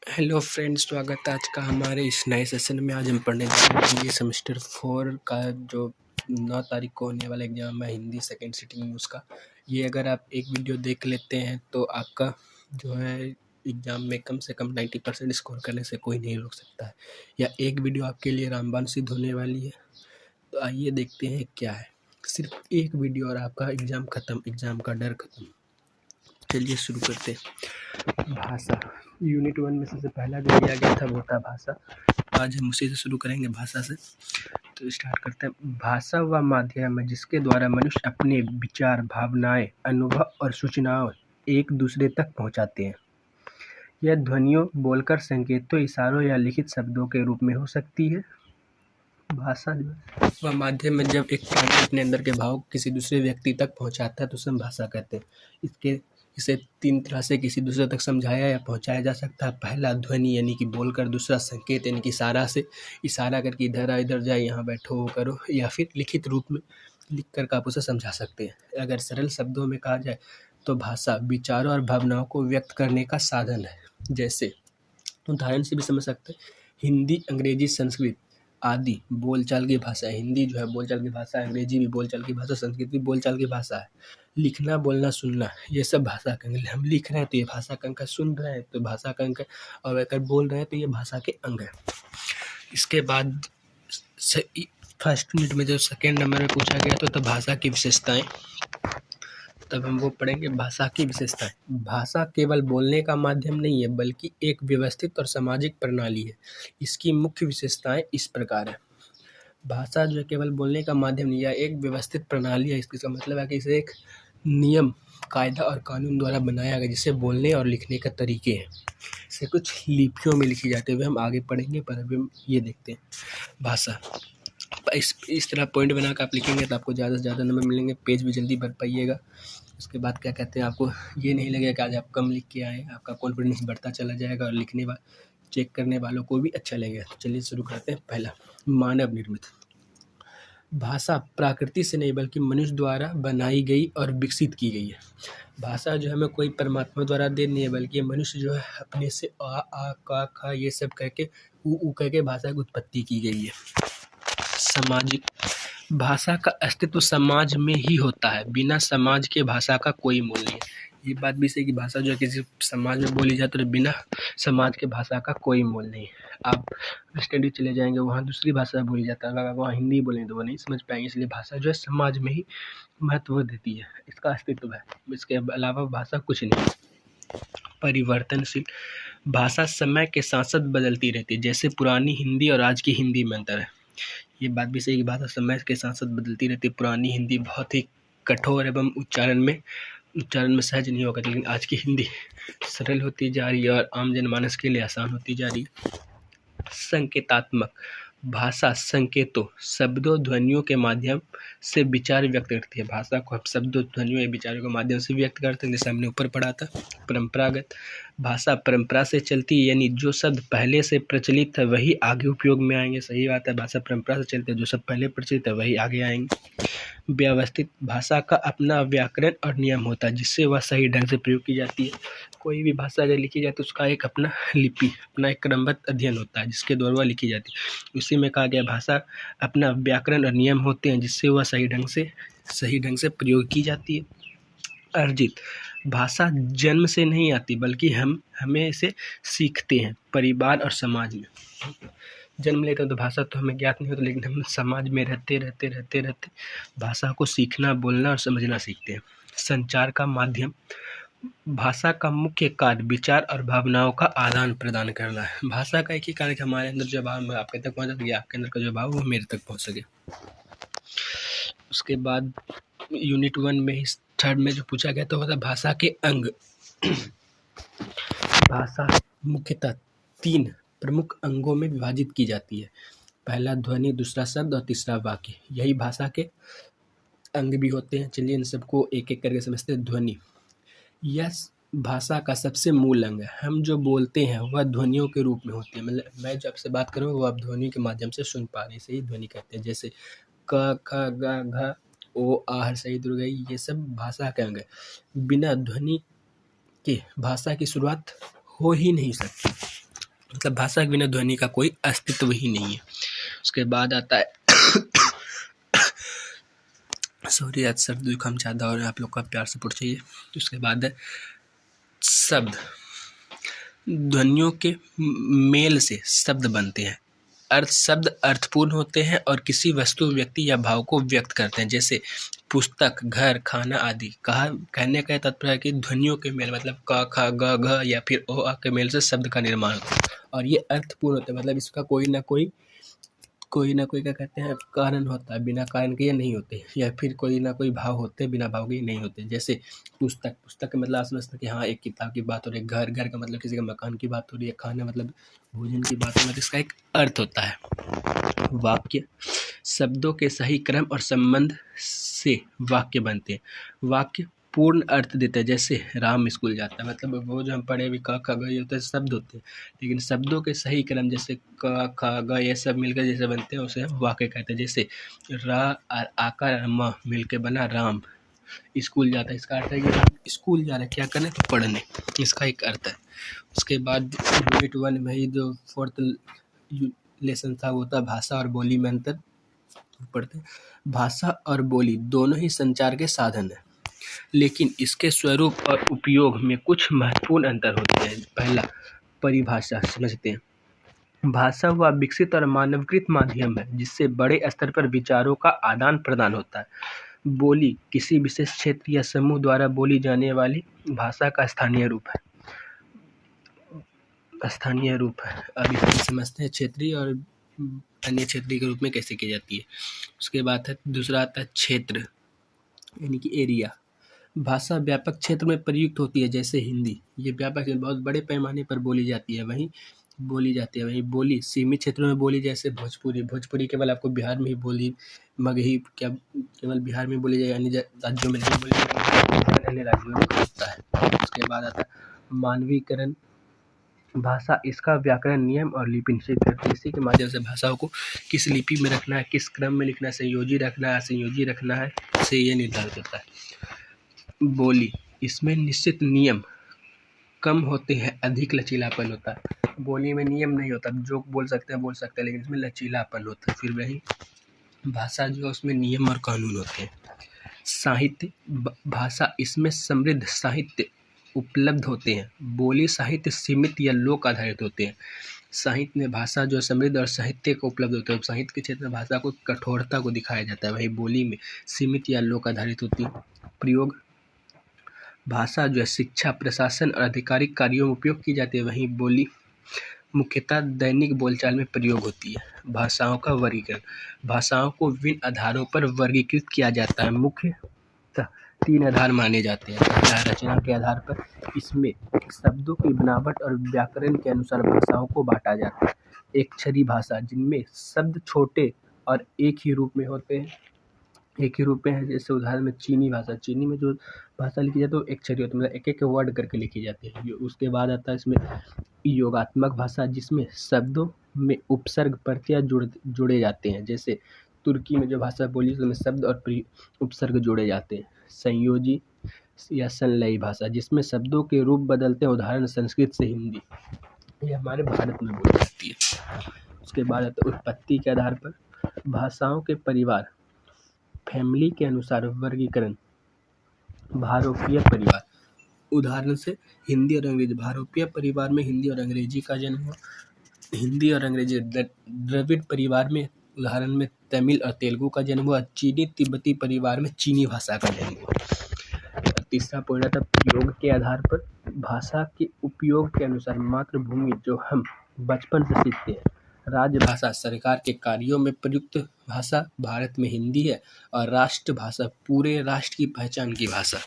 Hello friends, स्वागत है आज का हमारे इस नए सेशन में। आज हम पढ़ने जा रहे हैं ये सेमेस्टर 4 का जो 9 तारीख को होने वाला एग्ज़ाम है हिंदी सेकंड सिटिंग में उसका। ये अगर आप एक वीडियो देख लेते हैं तो आपका जो है एग्ज़ाम में कम से कम 90% स्कोर करने से कोई नहीं रोक सकता है। या एक वीडियो आपके लिए रामबाण सिद्ध होने वाली है। तो आइए देखते हैं क्या है। सिर्फ एक वीडियो और आपका एग्ज़ाम ख़त्म, एग्ज़ाम का डर ख़त्म। चलिए शुरू करते हैं। भाषा यूनिट 1 में सबसे पहला जो दिया गया था वो था भाषा। आज हम उसी से शुरू करेंगे, भाषा से। तो स्टार्ट करते हैं। भाषा वह माध्यम है जिसके द्वारा मनुष्य अपने विचार, भावनाएं, अनुभव और सूचनाओं एक दूसरे तक पहुंचाते हैं। यह ध्वनियों, बोलकर, संकेतों, इशारों या लिखित शब्दों के रूप में हो सकती है। भाषा जो वह माध्यम है जब एक प्राणी अपने अंदर के भाव किसी दूसरे व्यक्ति तक पहुंचाता है तो उसे हम भाषा कहते हैं। इसे 3 तरह से किसी दूसरे तक समझाया या पहुंचाया जा सकता है। पहला ध्वनि यानी कि बोलकर, दूसरा संकेत यानी कि इशारा से, इशारा करके इधर आ, इधर जाए, यहाँ बैठो, वो करो, या फिर लिखित रूप में लिख कर आप उसे समझा सकते हैं। अगर सरल शब्दों में कहा जाए तो भाषा विचारों और भावनाओं को व्यक्त करने का साधन है। जैसे उदाहरण से भी समझ सकते हैं, हिंदी, अंग्रेजी, संस्कृत आदि बोलचाल की भाषा है। हिंदी जो है बोलचाल की भाषा है, अंग्रेजी भी बोलचाल की भाषा, संस्कृत भी बोलचाल की भाषा है। लिखना, बोलना, सुनना ये सब भाषा का अंग है। हम लिख रहे हैं तो ये भाषा का अंग है, सुन रहे हैं तो भाषा का अंग है, और अगर बोल रहे हैं तो ये भाषा के अंग है। इसके बाद फर्स्ट यूनिट में जो सेकेंड नंबर में पूछा गया तो भाषा की विशेषताएं, तब हम वो पढ़ेंगे भाषा की विशेषताएं। भाषा केवल बोलने का माध्यम नहीं है बल्कि एक व्यवस्थित और सामाजिक प्रणाली है। इसकी मुख्य विशेषताएं इस प्रकार है। भाषा जो है केवल बोलने का माध्यम नहीं है, एक व्यवस्थित प्रणाली है। इसका मतलब है कि इसे एक नियम, कायदा और कानून द्वारा बनाया गया, जिसे बोलने और लिखने का तरीके हैं। इसे कुछ लिपियों में लिखी जाती है, हम आगे पढ़ेंगे, पर अभी हम ये देखते हैं। भाषा इस तरह पॉइंट बना कर आप लिखेंगे तो आपको ज़्यादा से ज़्यादा नंबर मिलेंगे, पेज भी जल्दी भर पाइएगा। उसके बाद क्या कहते हैं, आपको ये नहीं लगेगा कि आज आप कम लिख के आए, आपका कॉन्फिडेंस बढ़ता चला जाएगा और चेक करने वालों को भी अच्छा लगेगा। तो चलिए शुरू करते हैं। पहला, मानव निर्मित। भाषा प्रकृति से नहीं बल्कि मनुष्य द्वारा बनाई गई और विकसित की गई है। भाषा जो हमें कोई परमात्मा द्वारा दे नहीं है बल्कि मनुष्य जो है अपने से आ का खा ये सब कह के ऊ कह के भाषा की उत्पत्ति की गई है। सामाजिक, भाषा का अस्तित्व समाज में ही होता है, बिना समाज के भाषा का कोई मूल्य नहीं है। ये बात भी सही कि भाषा जो है किसी समाज में बोली जाती है तो बिना समाज के भाषा का कोई मूल्य नहीं है। आप स्टडी चले जाएंगे, वहाँ दूसरी भाषा बोली जाता है, अगर वहाँ हिंदी बोलेंगे तो वो नहीं समझ पाएंगे। इसलिए भाषा जो है समाज में ही महत्व देती है, इसका अस्तित्व है, इसके अलावा भाषा कुछ नहीं। परिवर्तनशील, भाषा समय के साथ साथ बदलती रहती है, जैसे पुरानी हिंदी और आज की हिंदी में अंतर है। ये बात भी सही कि भाषा समय के साथ साथ बदलती रहती है। पुरानी हिंदी बहुत ही कठोर एवं उच्चारण में सहज नहीं होगा, लेकिन आज की हिंदी सरल होती जा रही है और आम जनमानस के लिए आसान होती जा रही है। संकेतात्मक, भाषा संकेतों, शब्दों, ध्वनियों के माध्यम से विचार व्यक्त करती है। भाषा को हम शब्दों, ध्वनियों या विचारों के माध्यम से व्यक्त करते हैं, जैसे हमने ऊपर पढ़ा था। परंपरागत, भाषा परंपरा से चलती है, यानी जो शब्द पहले से प्रचलित है वही आगे उपयोग में आएंगे। सही बात है, भाषा परंपरा से चलती है, जो सब पहले प्रचलित है वही आगे आएंगे। व्यवस्थित, भाषा का अपना व्याकरण और नियम होता है जिससे वह सही ढंग से प्रयोग की जाती है। कोई भी भाषा अगर लिखी जाए तो उसका एक अपना लिपि, अपना एक क्रमबद्ध अध्ययन होता है जिसके द्वारा वह लिखी जाती है। उसी में कहा गया भाषा अपना व्याकरण और नियम होते हैं जिससे वह सही ढंग से प्रयोग की जाती है। अर्जित, भाषा जन्म से नहीं आती बल्कि हमें इसे सीखते हैं परिवार और समाज में। जन्म लेते हैं तो भाषा तो हमें ज्ञात नहीं होता, लेकिन हम समाज में रहते भाषा को सीखना, बोलना और समझना सीखते हैं। संचार का माध्यम, भाषा का मुख्य कार्य विचार और भावनाओं का आदान प्रदान करना है। भाषा का एक ही कार्य, हमारे अंदर जो भाव आपके तक पहुँचा सके, आपके अंदर का जो भाव वो मेरे तक पहुँच सके। उसके बाद यूनिट 1 में थर्ड में जो पूछा गया तो भाषा के अंग। भाषा मुख्यतः 3 प्रमुख अंगों में विभाजित की जाती है। पहला ध्वनि, दूसरा शब्द और तीसरा वाक्य, यही भाषा के अंग भी होते हैं। चलिए इन सबको एक एक करके समझते हैं। ध्वनि, यह भाषा का सबसे मूल अंग है। हम जो बोलते हैं वह ध्वनियों के रूप में होती है, मतलब मैं जब से बात करूँ वो आप ध्वनि के माध्यम से सुन पा रहे हैं, इसे ध्वनि कहते हैं। जैसे क, ख, ग, घ, ओ, आ, सही दुर्गई, ये सब भाषा के अंग है। बिना ध्वनि के भाषा की शुरुआत हो ही नहीं सकती। मतलब भाषा के बिना ध्वनि का कोई अस्तित्व ही नहीं है। उसके बाद आता है सॉरी आज सर्दी जुकाम ज़्यादा हो रहा है, आप लोग का प्यार सपोर्ट चाहिए। उसके बाद है शब्द। ध्वनियों के मेल से शब्द बनते हैं। शब्द अर्थपूर्ण होते हैं और किसी वस्तु, व्यक्ति या भाव को व्यक्त करते हैं, जैसे पुस्तक, घर, खाना आदि। कहने का तात्पर्य है कि ध्वनियों के मेल मतलब क, ख, ग, घ या फिर ओ, आ के मेल से शब्द का निर्माण होता है और ये अर्थपूर्ण होता है। मतलब इसका कोई ना कोई क्या कहते हैं कारण होता है, बिना कारण के ये नहीं होते, या फिर कोई ना कोई भाव होते हैं, बिना भाव के नहीं होते। जैसे पुस्तक का मतलब आप समझते हैं कि हाँ एक किताब की बात हो रही है, घर का मतलब किसी का मकान की बात हो रही है, खाना मतलब भोजन की बात हो रही है, इसका एक अर्थ होता है। वाक्य, शब्दों के सही क्रम और संबंध से वाक्य बनते हैं। वाक्य पूर्ण अर्थ देता है, जैसे राम स्कूल जाता है, मतलब वो जो हम पढ़े अभी क ख ग ये होते हैं शब्द होते हैं, लेकिन शब्दों के सही क्रम जैसे क ख ग ये सब मिलकर जैसे बनते हैं उसे हम वाक्य कहते हैं। जैसे रा और आकार म मिलकर बना राम स्कूल जाता है, इसका अर्थ है कि स्कूल जा रहे हैं, क्या करने तो पढ़ने, इसका एक अर्थ है। उसके बाद यूनिट 1 में ही जो 4th लेसन था वो था भाषा और बोली में अंतर पढ़ते हैं। भाषा और बोली दोनों ही संचार के साधन हैं, लेकिन इसके स्वरूप और उपयोग में कुछ महत्वपूर्ण अंतर होते हैं। पहला, परिभाषा समझते हैं। भाषा वह विकसित और मानवकृत माध्यम है जिससे बड़े स्तर पर विचारों का आदान प्रदान होता है। बोली किसी विशेष क्षेत्र या समूह द्वारा बोली जाने वाली भाषा का स्थानीय रूप है। अभी हम समझते हैं क्षेत्रीय और अन्य क्षेत्रीय के रूप में कैसे की जाती है। उसके बाद है दूसरा आता है क्षेत्र यानी कि एरिया। भाषा व्यापक क्षेत्र में प्रयुक्त होती है, जैसे हिंदी, ये व्यापक बहुत बड़े पैमाने पर बोली जाती है। वहीं बोली सीमित क्षेत्रों में बोली, जैसे भोजपुरी केवल आपको बिहार में ही बोली, मगही क्या केवल बिहार में बोली जाए, अन्य राज्यों में नहीं बोली जाए, अन्य राज्यों में होता है। उसके बाद आता है मानवीकरण। भाषा इसका व्याकरण, नियम और लिपि निश्चित करती है। इसी के माध्यम से भाषाओं को किस लिपि में रखना है, किस क्रम में लिखना है, संयोजी रखना है, से ये निर्धारित होता है। बोली, इसमें निश्चित नियम कम होते हैं, अधिक लचीलापन होता है। बोली में नियम नहीं होता, जो बोल सकते हैं, लेकिन इसमें लचीलापन होता है। फिर वही भाषा जो है उसमें नियम और कानून होते हैं। साहित्य, भाषा इसमें समृद्ध साहित्य उपलब्ध होते हैं। बोली साहित्य सीमित या लोक आधारित होते हैं। साहित्य में भाषा जो समृद्ध और साहित्य को उपलब्ध होता है। साहित्य के क्षेत्र में भाषा को कठोरता को दिखाया जाता है, वही बोली में सीमित या लोक आधारित होती है। प्रयोग, भाषा जो है शिक्षा, प्रशासन और आधिकारिक कार्यों में उपयोग की जाती है, वहीं बोली मुख्यतः दैनिक बोलचाल में प्रयोग होती है। भाषाओं का वर्गीकरण, भाषाओं को विभिन्न आधारों पर वर्गीकृत किया जाता है। मुख्यतः 3 आधार माने जाते हैं। पहला, रचना के आधार पर, इसमें शब्दों की बनावट और व्याकरण के अनुसार भाषाओं को बांटा जाता है। एक अक्षरी भाषा, जिनमें शब्द छोटे और एक ही रूप में होते हैं, जैसे उदाहरण में चीनी भाषा, चीनी में जो भाषा लिखी जाती है वो एक अक्षरी होती है, मतलब एक एक वर्ड करके लिखी जाती है। उसके बाद आता है इसमें योगात्मक भाषा, जिसमें शब्दों में उपसर्ग प्रत्यय जुड़े जाते हैं, जैसे तुर्की में जो भाषा बोली उसमें शब्द और उपसर्ग जोड़े जाते हैं। संयोजी या संलयी भाषा, जिसमें शब्दों के रूप बदलते हैं, उदाहरण संस्कृत से हिंदी, ये हमारे भारत में बोली जाती है। उसके बाद आता है उत्पत्ति के आधार पर, भाषाओं के परिवार फैमिली के अनुसार वर्गीकरण। भारोपीय परिवार, उदाहरण से हिंदी और अंग्रेजी। भारोपीय परिवार में हिंदी और अंग्रेजी का जन्म हुआ। हिंदी और अंग्रेजी। द्रविड़ परिवार में उदाहरण में तमिल और तेलुगु का जन्म हुआ। चीनी तिब्बती परिवार में चीनी भाषा का जन्म हुआ। तीसरा पॉइंट था प्रयोग के आधार पर, भाषा के उपयोग के अनुसार मातृभूमि जो हम बचपन से सीखते हैं, राजभाषा सरकार के कार्यों में प्रयुक्त भाषा भारत में हिंदी है, और राष्ट्रभाषा पूरे राष्ट्र की पहचान की भाषा।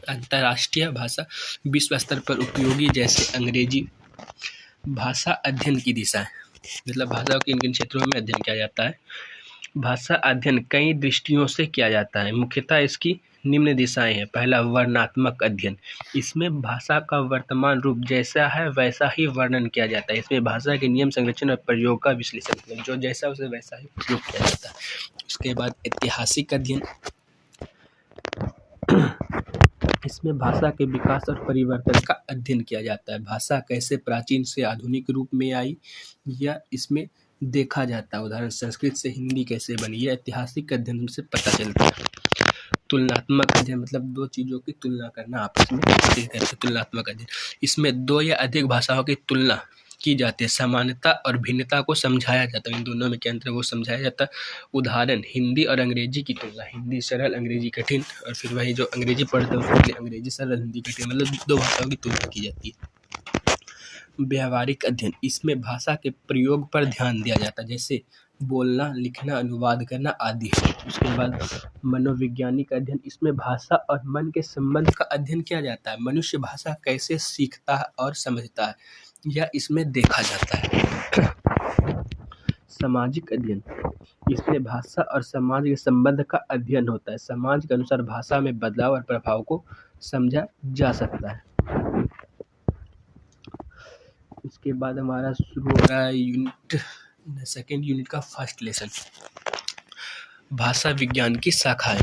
अंतर्राष्ट्रीय भाषा विश्व स्तर पर उपयोगी, जैसे अंग्रेजी। भाषा अध्ययन की दिशाएं, मतलब भाषा के किन क्षेत्रों में अध्ययन किया जाता है। भाषा अध्ययन कई दृष्टियों से किया जाता है, मुख्यतः इसकी निम्न दिशाएं हैं। पहला, वर्णनात्मक अध्ययन, इसमें भाषा का वर्तमान रूप जैसा है वैसा ही वर्णन किया जाता है। इसमें भाषा के नियम, संरचना और प्रयोग का विश्लेषण, जो जैसा उसे वैसा ही प्रयोग किया जाता है। उसके बाद ऐतिहासिक अध्ययन, इसमें भाषा के विकास और परिवर्तन का अध्ययन किया जाता है। भाषा कैसे प्राचीन से आधुनिक रूप में आई, या इसमें देखा जाता है। उदाहरण, संस्कृत से हिंदी कैसे बनी, यह ऐतिहासिक अध्ययन से पता चलता है। तुलनात्मक अध्ययन मतलब दो चीज़ों की तुलना करना आपस में, कहते हैं तुलनात्मक अध्ययन। इसमें दो या अधिक भाषाओं की तुलना की जाती है, समानता और भिन्नता को समझाया जाता है, इन दोनों में क्या अंतर है वो समझाया जाता है। उदाहरण, हिंदी और अंग्रेजी की तुलना, हिंदी सरल अंग्रेजी कठिन, और फिर वही जो अंग्रेजी पढ़ते हैं उसके लिए अंग्रेजी सरल हिंदी कठिन, मतलब दो भाषाओं की तुलना की जाती है। व्यावहारिक अध्ययन, इसमें भाषा के प्रयोग पर ध्यान दिया जाता है, जैसे बोलना, लिखना, अनुवाद करना आदि। उसके बाद मनोवैज्ञानिक अध्ययन, इसमें भाषा और मन के संबंध का अध्ययन किया जाता है। मनुष्य भाषा कैसे सीखता है और समझता है, यह इसमें देखा जाता है। सामाजिक अध्ययन, इसमें भाषा और समाज के संबंध का अध्ययन होता है। समाज के अनुसार भाषा में बदलाव और प्रभाव को समझा जा सकता है। इसके बाद हमारा शुरू हो रहा है सेकेंड यूनिट का फर्स्ट लेसन, भाषा विज्ञान की शाखाएं।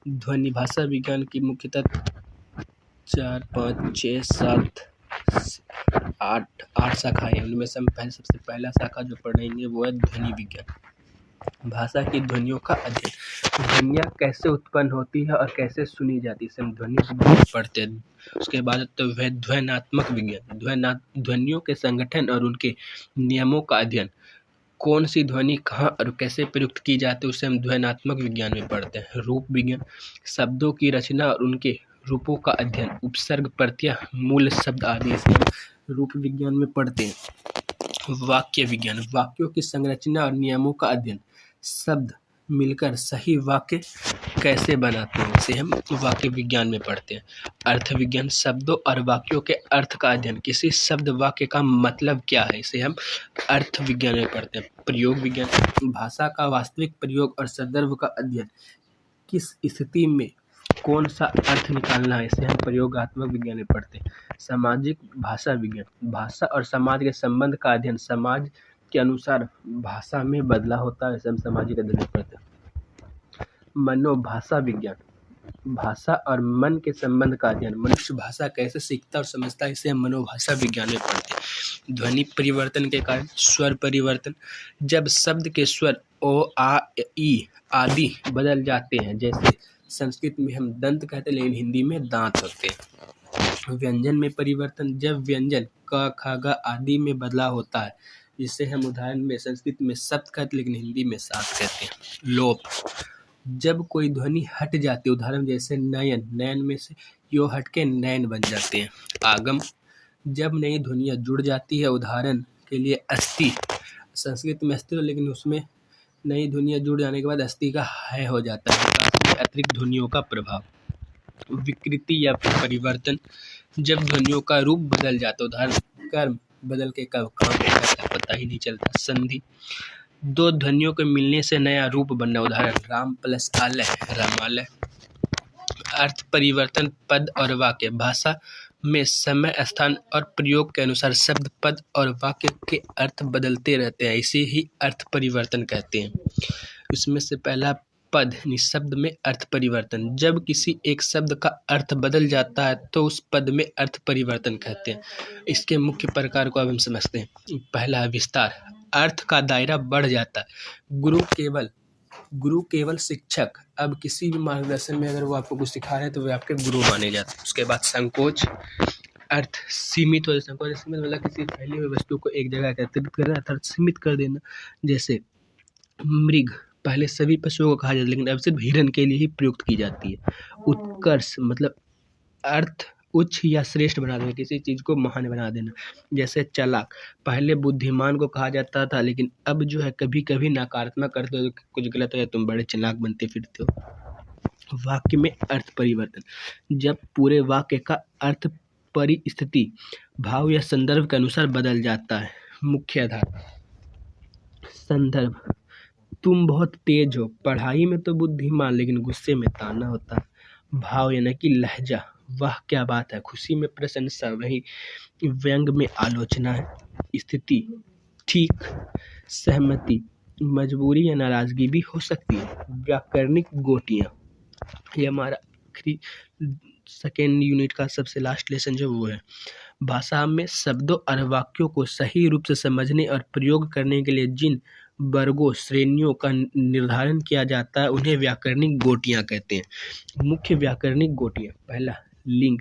ध्वनि भाषा विज्ञान की मुख्यतः 4, 5, 6, 7, 8 शाखाएं। उनमें से हम सबसे पहला शाखा जो पढ़ेंगे वो है ध्वनि विज्ञान। भाषा की ध्वनियों का अध्ययन, ध्वनियाँ कैसे उत्पन्न होती है और कैसे सुनी जाती है, इसे हम ध्वनि विज्ञान पढ़ते हैं। उसके बाद तो वह ध्वन्यात्मक विज्ञान, ध्वनियों के संगठन और उनके नियमों का अध्ययन, कौन सी ध्वनि कहाँ और कैसे प्रयुक्त की जाती है उसे हम ध्वन्यात्मक विज्ञान में पढ़ते हैं। रूप विज्ञान, शब्दों की रचना और उनके रूपों का अध्ययन, उपसर्ग, प्रत्यय, मूल शब्द आदि इसे हम रूप विज्ञान में पढ़ते हैं। वाक्य विज्ञान, वाक्यों की संरचना और नियमों का अध्ययन, शब्द मिलकर सही वाक्य कैसे बनाते हैं इसे हम वाक्य विज्ञान में पढ़ते हैं। अर्थ विज्ञान, शब्दों और वाक्यों के अर्थ का अध्ययन, किसी शब्द वाक्य का मतलब क्या है इसे हम अर्थ विज्ञान में पढ़ते हैं। प्रयोग विज्ञान, भाषा का वास्तविक प्रयोग और संदर्भ का अध्ययन, किस स्थिति में कौन सा अर्थ निकालना है इसे हम प्रयोगात्मक विज्ञान में पढ़ते हैं। सामाजिक भाषा विज्ञान, भाषा और समाज के संबंध का अध्ययन, समाज के अनुसार भाषा में बदलाव होता है इसे हम सामाजिक अध्ययन में पढ़ते हैं। मनोभाषा विज्ञान, भाषा और मन के संबंध का अध्ययन, मनुष्य भाषा कैसे सीखता और समझता है इसे हम मनोभाषा विज्ञान में पढ़ते हैं। ध्वनि परिवर्तन के कारण स्वर परिवर्तन, जब शब्द के स्वर ओ, आ, ई आदि बदल जाते हैं, जैसे संस्कृत में हम दंत कहते हैं लेकिन हिंदी में दांत होते हैं। व्यंजन में परिवर्तन, जब व्यंजन क, ख, ग आदि में बदलाव होता है, जिससे हम उदाहरण में संस्कृत में सप्त कहते लेकिन हिंदी में सात कहते हैं। लोप, जब कोई ध्वनि हट जाती है, उदाहरण जैसे नयन, नयन में से यो हट के नैन बन जाते हैं। आगम, जब नई ध्वनियाँ जुड़ जाती है, उदाहरण के लिए अस्थि, संस्कृत में अस्थि लेकिन उसमें नई ध्वनियाँ जुड़ जाने के बाद अस्थि का है हो जाता है। अतिरिक्त ध्वनियों का प्रभाव। विकृति या परिवर्तन, जब ध्वनियों का रूप बदल जाता है, उदाहरण कर्म बदल के कब काम हो जाता है पता ही नहीं चलता। संधि, दो ध्वनियों के मिलने से नया रूप बनना, उदाहरण राम प्लस आलय रामालय। अर्थ परिवर्तन, पद और वाक्य, भाषा में समय, स्थान और प्रयोग के अनुसार शब्द, पद और वाक्य के अर्थ बदलते रहते हैं, इसे ही अर्थ परिवर्तन कहते हैं। इसमें से पहला पद शब्द में अर्थ परिवर्तन, जब किसी एक शब्द का अर्थ बदल जाता है तो उस पद में अर्थ परिवर्तन कहते हैं। इसके मुख्य प्रकार को अब हम समझते हैं। पहला है विस्तार, अर्थ का दायरा बढ़ जाता है। गुरु केवल शिक्षक, अब किसी भी मार्गदर्शन में अगर वो आपको कुछ सिखा रहे हैं तो वे आपके गुरु माने जाते हैं। उसके बाद संकोच, अर्थ सीमित हो, संकोच सीमित मतलब किसी फैली हुई वस्तु को एक जगह एकत्रित करना अर्थात सीमित कर देना। जैसे मृग, पहले सभी पशुओं को कहा जाता है लेकिन अब सिर्फ हिरण के लिए ही प्रयुक्त की जाती है। उत्कर्ष मतलब अर्थ उच्च या श्रेष्ठ बना देना, किसी चीज़ को महान बना देना। जैसे चालाक, पहले बुद्धिमान को कहा जाता था लेकिन अब जो है कभी कभी नकारात्मक करते हो, कुछ गलत हो जाए तुम बड़े चालाक बनते फिरते हो। वाक्य में अर्थ परिवर्तन, जब पूरे वाक्य का अर्थ परिस्थिति, भाव या संदर्भ के अनुसार बदल जाता है। मुख्य आधार, संदर्भ, तुम बहुत तेज हो, पढ़ाई में तो बुद्धिमान लेकिन गुस्से में ताना होता है। भाव यानी कि लहजा, वाह क्या बात है, खुशी में प्रशंसा, वही व्यंग में आलोचना है। स्थिति, ठीक, सहमति, मजबूरी या नाराजगी भी हो सकती है। व्याकरणिक गोटियाँ, ये हमारा आखिरी सेकेंड यूनिट का सबसे लास्ट लेसन जो वो है। भाषा में शब्दों और वाक्यों को सही रूप से समझने और प्रयोग करने के लिए जिन वर्गों श्रेणियों का निर्धारण किया जाता है उन्हें व्याकरणिक गोटियां कहते हैं। मुख्य व्याकरणिक गोटियां, पहला लिंग,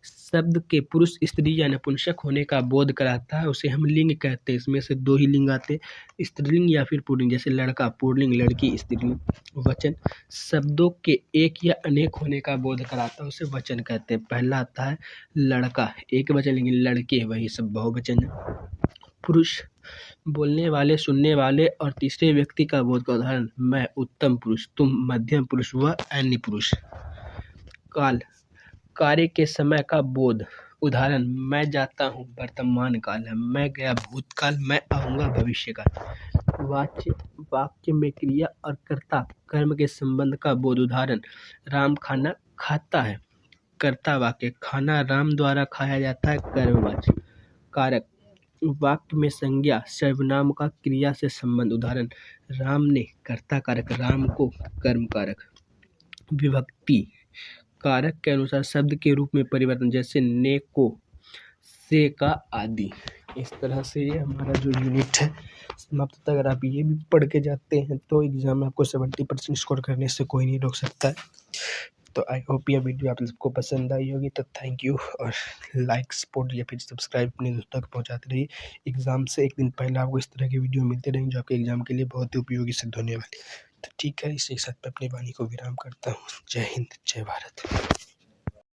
शब्द के पुरुष स्त्री या नपुंसक होने का बोध कराता है, उसे हम लिंग कहते हैं। इसमें से दो ही लिंग आते हैं, स्त्रीलिंग या फिर पुल्लिंग, जैसे लड़का पुल्लिंग, लड़की स्त्रीलिंग। वचन, शब्दों के एक या अनेक होने का बोध कराता है, उसे वचन कहते हैं। पहला आता है लड़का, एक वचन, लेकिन लड़के वही सब बहुवचन है। पुरुष, बोलने वाले, सुनने वाले और तीसरे व्यक्ति का बोध का उदाहरण, मैं उत्तम पुरुष, तुम मध्यम पुरुष, वह अन्य पुरुष। काल, कार्य के समय का बोध, उदाहरण, मैं जाता हूँ वर्तमान काल है, मैं गया भूतकाल, मैं आऊँगा भविष्य काल। वाच्य, वाक्य में क्रिया और कर्ता कर्म के संबंध का बोध, उदाहरण, राम खाना खाता है, कर्ता वाक्य, खाना राम द्वारा खाया जाता है, कर्मवाच्य। कारक, वाक्य में संज्ञा सर्वनाम का क्रिया से संबंध, उदाहरण, राम ने, कर्ता कारक, राम को, कर्म कारक। विभक्ति, कारक के अनुसार शब्द के रूप में परिवर्तन, जैसे ने, को, से, का आदि। इस तरह से ये हमारा जो यूनिट है समाप्त होता है। अगर आप ये भी पढ़ के जाते हैं तो एग्जाम में आपको 70% स्कोर करने से कोई नहीं रोक सकता है। तो आई होप ये वीडियो आप सबको पसंद आई होगी। तो थैंक यू, और लाइक, सपोर्ट या फिर सब्सक्राइब अपने दोस्तों तक पहुंचाते रहिए। एग्ज़ाम से एक दिन पहले आपको इस तरह की वीडियो मिलते रहेंगे जो आपके एग्जाम के लिए बहुत ही उपयोगी सिद्ध होने वाली। तो ठीक है, इसी के साथ मैं अपनी वाणी को विराम करता हूँ। जय हिंद, जय भारत।